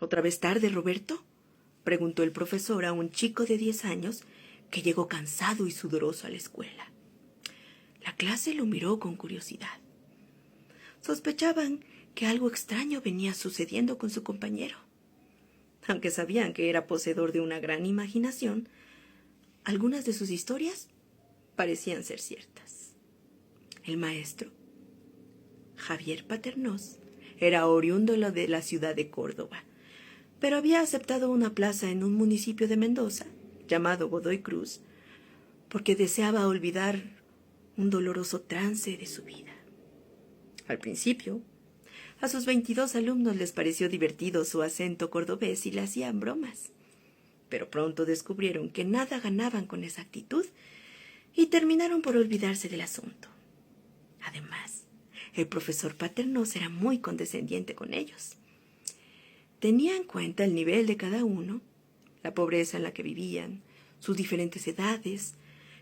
¿Otra vez tarde, Roberto?, preguntó el profesor a un chico de 10 años que llegó cansado y sudoroso a la escuela. La clase lo miró con curiosidad. Sospechaban que algo extraño venía sucediendo con su compañero. Aunque sabían que era poseedor de una gran imaginación, algunas de sus historias parecían ser ciertas. El maestro, Javier Paternós, era oriundo de la ciudad de Córdoba, pero había aceptado una plaza en un municipio de Mendoza, llamado Godoy Cruz, porque deseaba olvidar un doloroso trance de su vida. Al principio, a sus 22 alumnos les pareció divertido su acento cordobés y le hacían bromas, pero pronto descubrieron que nada ganaban con esa actitud y terminaron por olvidarse del asunto. Además, el profesor Paternós era muy condescendiente con ellos. Tenía en cuenta el nivel de cada uno, la pobreza en la que vivían, sus diferentes edades,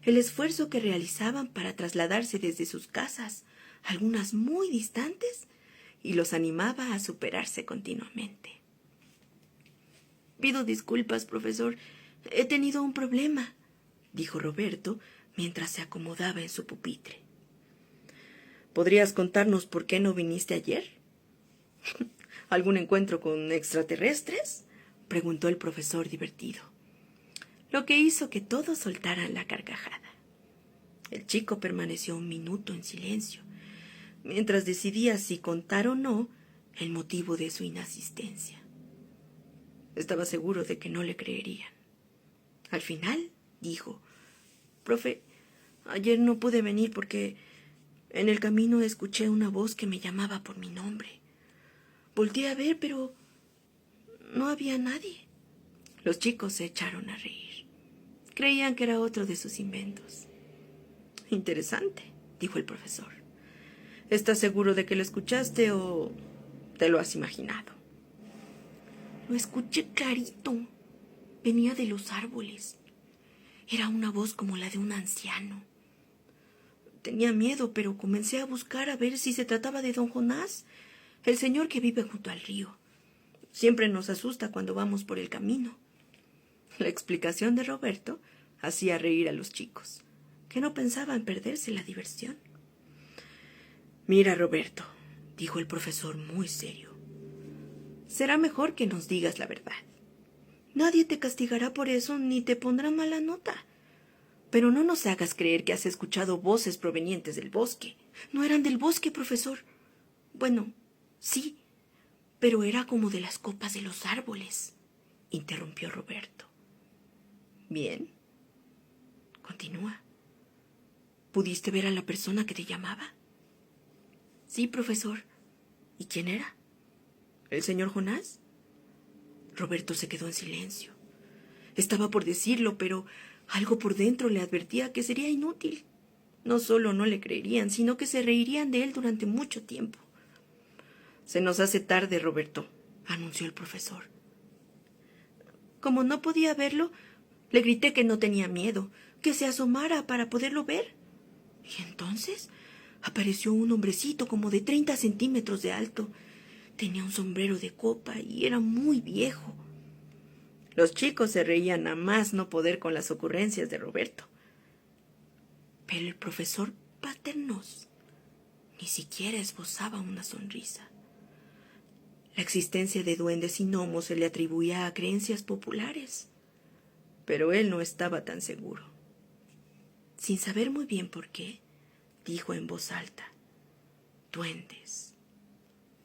el esfuerzo que realizaban para trasladarse desde sus casas, algunas muy distantes, y los animaba a superarse continuamente. «Pido disculpas, profesor. He tenido un problema», dijo Roberto mientras se acomodaba en su pupitre. «¿Podrías contarnos por qué no viniste ayer?» «¿Algún encuentro con extraterrestres?», preguntó el profesor divertido, lo que hizo que todos soltaran la carcajada. El chico permaneció un minuto en silencio, mientras decidía si contar o no el motivo de su inasistencia. Estaba seguro de que no le creerían. Al final dijo: «Profe, ayer no pude venir porque en el camino escuché una voz que me llamaba por mi nombre. Volteé a ver, pero no había nadie». Los chicos se echaron a reír. Creían que era otro de sus inventos. «Interesante», dijo el profesor. «¿Estás seguro de que lo escuchaste o te lo has imaginado?» «Lo escuché clarito. Venía de los árboles. Era una voz como la de un anciano. Tenía miedo, pero comencé a buscar a ver si se trataba de don Jonás, el señor que vive junto al río. Siempre nos asusta cuando vamos por el camino». La explicación de Roberto hacía reír a los chicos, que no pensaban perderse la diversión. «Mira, Roberto», dijo el profesor muy serio, «será mejor que nos digas la verdad. Nadie te castigará por eso ni te pondrá mala nota. Pero no nos hagas creer que has escuchado voces provenientes del bosque. No eran del bosque, profesor. Bueno, sí, pero era como de las copas de los árboles», interrumpió Roberto. «Bien. Continúa. ¿Pudiste ver a la persona que te llamaba?» «Sí, profesor. ¿Y quién era? ¿El señor Jonás?» Roberto se quedó en silencio. Estaba por decirlo, pero algo por dentro le advertía que sería inútil. No solo no le creerían, sino que se reirían de él durante mucho tiempo. «Se nos hace tarde, Roberto», anunció el profesor. Como no podía verlo, le grité que no tenía miedo, que se asomara para poderlo ver. Y entonces apareció un hombrecito como de 30 centímetros de alto. Tenía un sombrero de copa y era muy viejo. Los chicos se reían a más no poder con las ocurrencias de Roberto. Pero el profesor Paternós ni siquiera esbozaba una sonrisa. La existencia de duendes y gnomos se le atribuía a creencias populares, pero él no estaba tan seguro. Sin saber muy bien por qué, dijo en voz alta: «Duendes».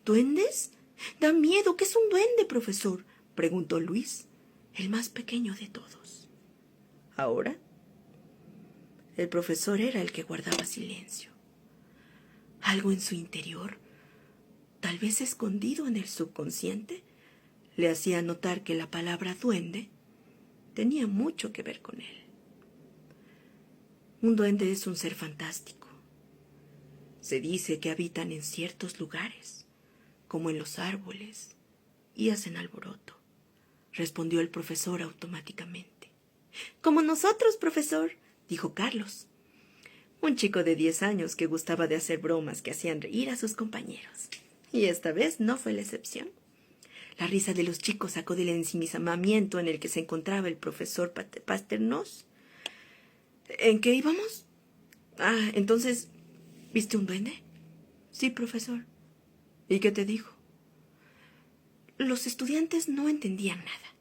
«¿Duendes? Da miedo. ¿Qué es un duende, profesor?», preguntó Luis, el más pequeño de todos. Ahora, el profesor era el que guardaba silencio. Algo en su interior, tal vez escondido en el subconsciente, le hacía notar que la palabra duende tenía mucho que ver con él. Un duende es un ser fantástico. Se dice que habitan en ciertos lugares, como en los árboles, y hacen alboroto, respondió el profesor automáticamente. «Como nosotros, profesor», dijo Carlos, un chico de 10 años que gustaba de hacer bromas que hacían reír a sus compañeros. Y esta vez no fue la excepción. La risa de los chicos sacó del ensimismamiento en el que se encontraba el profesor Pasternos. ¿En qué íbamos? Entonces, ¿viste un duende? Sí, profesor. ¿Y qué te dijo? Los estudiantes no entendían nada.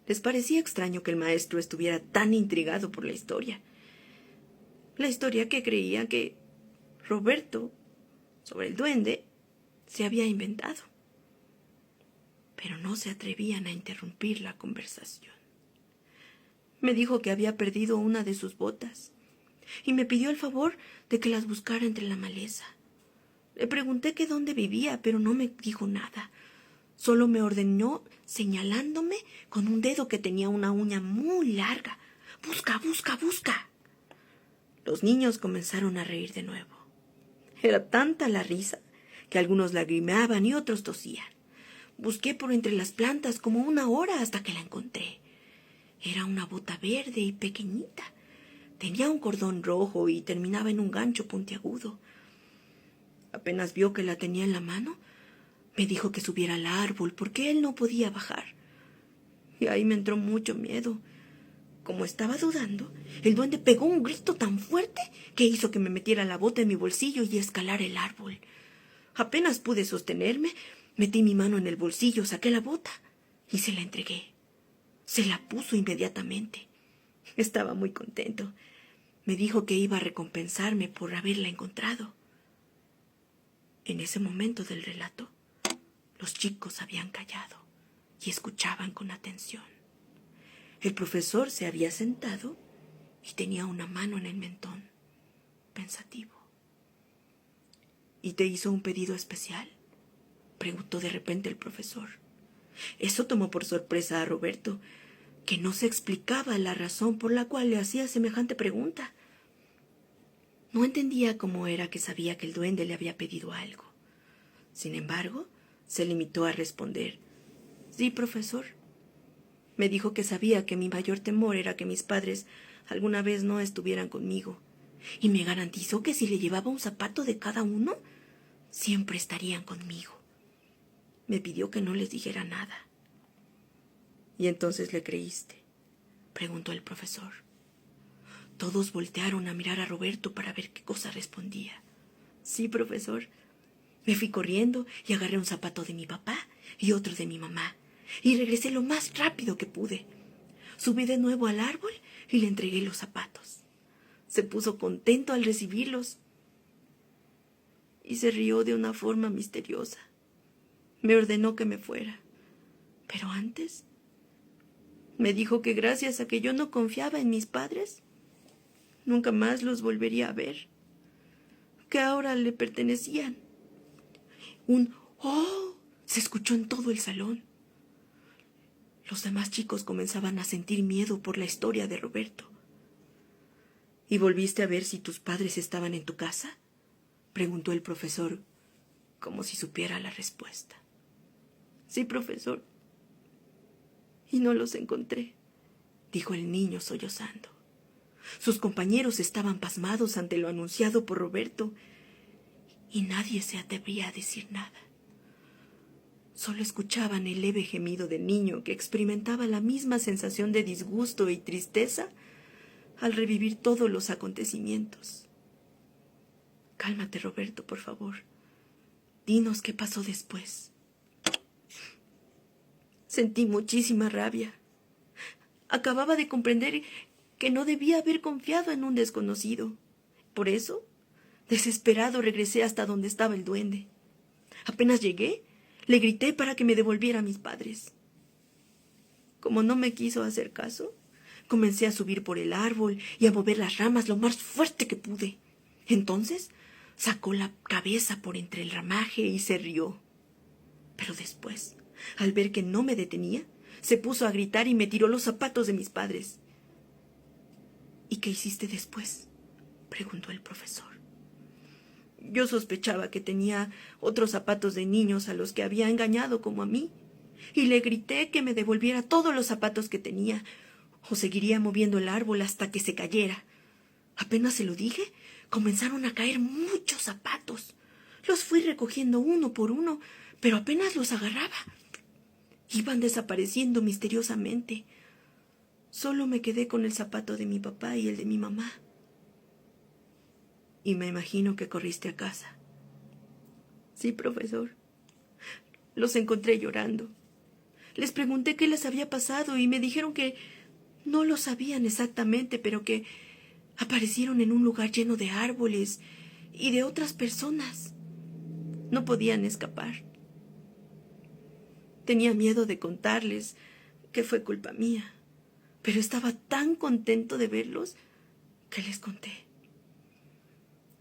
Les parecía extraño que el maestro estuviera tan intrigado por la historia. La historia que creía que Roberto, sobre el duende, se había inventado. Pero no se atrevían a interrumpir la conversación. Me dijo que había perdido una de sus botas y me pidió el favor de que las buscara entre la maleza. Le pregunté que dónde vivía, pero no me dijo nada. Solo me ordenó, señalándome con un dedo que tenía una uña muy larga. ¡Busca, busca, busca! Los niños comenzaron a reír de nuevo. Era tanta la risa que algunos lagrimeaban y otros tosían. Busqué por entre las plantas como 1 hora hasta que la encontré. Era una bota verde y pequeñita. Tenía un cordón rojo y terminaba en un gancho puntiagudo. Apenas vio que la tenía en la mano, me dijo que subiera al árbol porque él no podía bajar. Y ahí me entró mucho miedo. Como estaba dudando, el duende pegó un grito tan fuerte que hizo que me metiera la bota en mi bolsillo y escalara el árbol. Apenas pude sostenerme, metí mi mano en el bolsillo, saqué la bota y se la entregué. Se la puso inmediatamente. Estaba muy contento. Me dijo que iba a recompensarme por haberla encontrado. En ese momento del relato, los chicos habían callado y escuchaban con atención. El profesor se había sentado y tenía una mano en el mentón, pensativo. ¿Y te hizo un pedido especial?, preguntó de repente el profesor. Eso tomó por sorpresa a Roberto, que no se explicaba la razón por la cual le hacía semejante pregunta. No entendía cómo era que sabía que el duende le había pedido algo. Sin embargo, se limitó a responder: sí, profesor. Me dijo que sabía que mi mayor temor era que mis padres alguna vez no estuvieran conmigo, y me garantizó que si le llevaba un zapato de cada uno, siempre estarían conmigo. Me pidió que no les dijera nada. ¿Y entonces le creíste?, preguntó el profesor. Todos voltearon a mirar a Roberto para ver qué cosa respondía. Sí, profesor. Me fui corriendo y agarré un zapato de mi papá y otro de mi mamá, y regresé lo más rápido que pude. Subí de nuevo al árbol y le entregué los zapatos. Se puso contento al recibirlos y se rió de una forma misteriosa. Me ordenó que me fuera, pero antes me dijo que gracias a que yo no confiaba en mis padres, nunca más los volvería a ver, que ahora le pertenecían. Un ¡oh! Se escuchó en todo el salón. Los demás chicos comenzaban a sentir miedo por la historia de Roberto. ¿Y volviste a ver si tus padres estaban en tu casa?, preguntó el profesor, como si supiera la respuesta. Sí, profesor. Y no los encontré, dijo el niño sollozando. Sus compañeros estaban pasmados ante lo anunciado por Roberto y nadie se atrevía a decir nada. Solo escuchaban el leve gemido del niño, que experimentaba la misma sensación de disgusto y tristeza al revivir todos los acontecimientos. Cálmate, Roberto, por favor. Dinos qué pasó después. Sentí muchísima rabia. Acababa de comprender que no debía haber confiado en un desconocido. Por eso, desesperado, regresé hasta donde estaba el duende. Apenas llegué, le grité para que me devolviera a mis padres. Como no me quiso hacer caso, comencé a subir por el árbol y a mover las ramas lo más fuerte que pude. Entonces sacó la cabeza por entre el ramaje y se rió. Pero después, al ver que no me detenía, se puso a gritar y me tiró los zapatos de mis padres. ¿Y qué hiciste después?, preguntó el profesor. Yo sospechaba que tenía otros zapatos de niños a los que había engañado como a mí, y le grité que me devolviera todos los zapatos que tenía, o seguiría moviendo el árbol hasta que se cayera. Apenas se lo dije, comenzaron a caer muchos zapatos. Los fui recogiendo uno por uno, pero apenas los agarraba, Iban desapareciendo misteriosamente. Solo me quedé con el zapato de mi papá y el de mi mamá. Y me imagino que corriste a casa. Sí, profesor. Los encontré llorando. Les pregunté qué les había pasado y me dijeron que no lo sabían exactamente, pero que aparecieron en un lugar lleno de árboles y de otras personas. No podían escapar. Tenía miedo de contarles que fue culpa mía, pero estaba tan contento de verlos que les conté.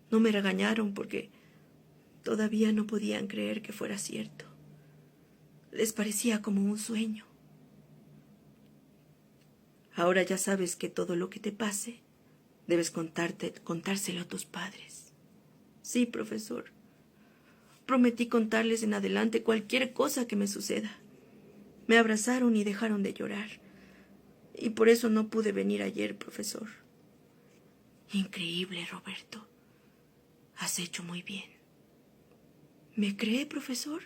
No me regañaron porque todavía no podían creer que fuera cierto. Les parecía como un sueño. Ahora ya sabes que todo lo que te pase debes contárselo a tus padres. Sí, profesor. Prometí contarles en adelante cualquier cosa que me suceda. Me abrazaron y dejaron de llorar. Y por eso no pude venir ayer, profesor. Increíble, Roberto. Has hecho muy bien. ¿Me cree, profesor?,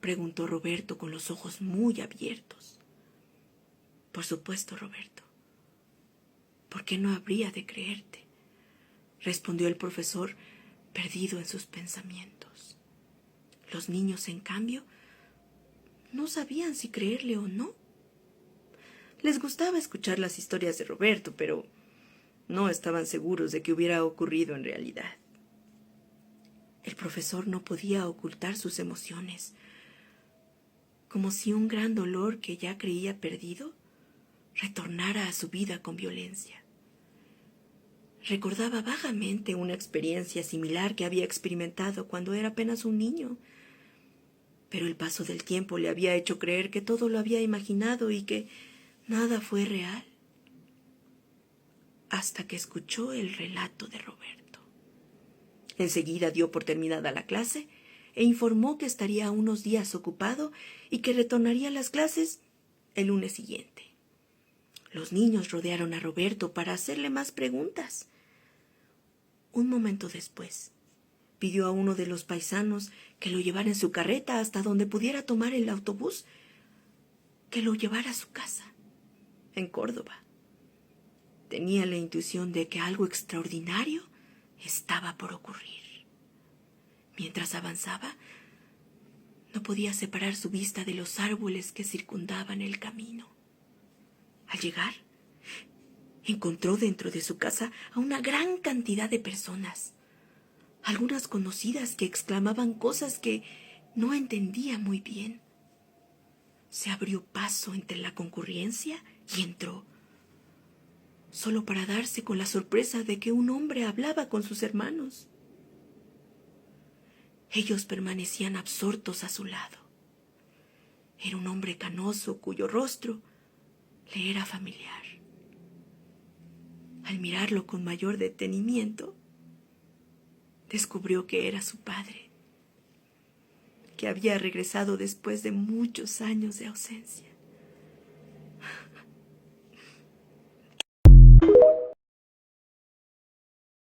preguntó Roberto con los ojos muy abiertos. Por supuesto, Roberto. ¿Por qué no habría de creerte?, respondió el profesor, perdido en sus pensamientos. Los niños, en cambio, no sabían si creerle o no. Les gustaba escuchar las historias de Roberto, pero no estaban seguros de que hubiera ocurrido en realidad. El profesor no podía ocultar sus emociones, como si un gran dolor que ya creía perdido retornara a su vida con violencia. Recordaba vagamente una experiencia similar que había experimentado cuando era apenas un niño, pero el paso del tiempo le había hecho creer que todo lo había imaginado y que nada fue real, hasta que escuchó el relato de Roberto. Enseguida dio por terminada la clase e informó que estaría unos días ocupado y que retornaría a las clases el lunes siguiente. Los niños rodearon a Roberto para hacerle más preguntas. Un momento después, pidió a uno de los paisanos que lo llevara en su carreta hasta donde pudiera tomar el autobús, que lo llevara a su casa, en Córdoba. Tenía la intuición de que algo extraordinario estaba por ocurrir. Mientras avanzaba, no podía separar su vista de los árboles que circundaban el camino. Al llegar, encontró dentro de su casa a una gran cantidad de personas, algunas conocidas que exclamaban cosas que no entendía muy bien. Se abrió paso entre la concurrencia y entró, solo para darse con la sorpresa de que un hombre hablaba con sus hermanos. Ellos permanecían absortos a su lado. Era un hombre canoso cuyo rostro le era familiar. Al mirarlo con mayor detenimiento, descubrió que era su padre, que había regresado después de muchos años de ausencia.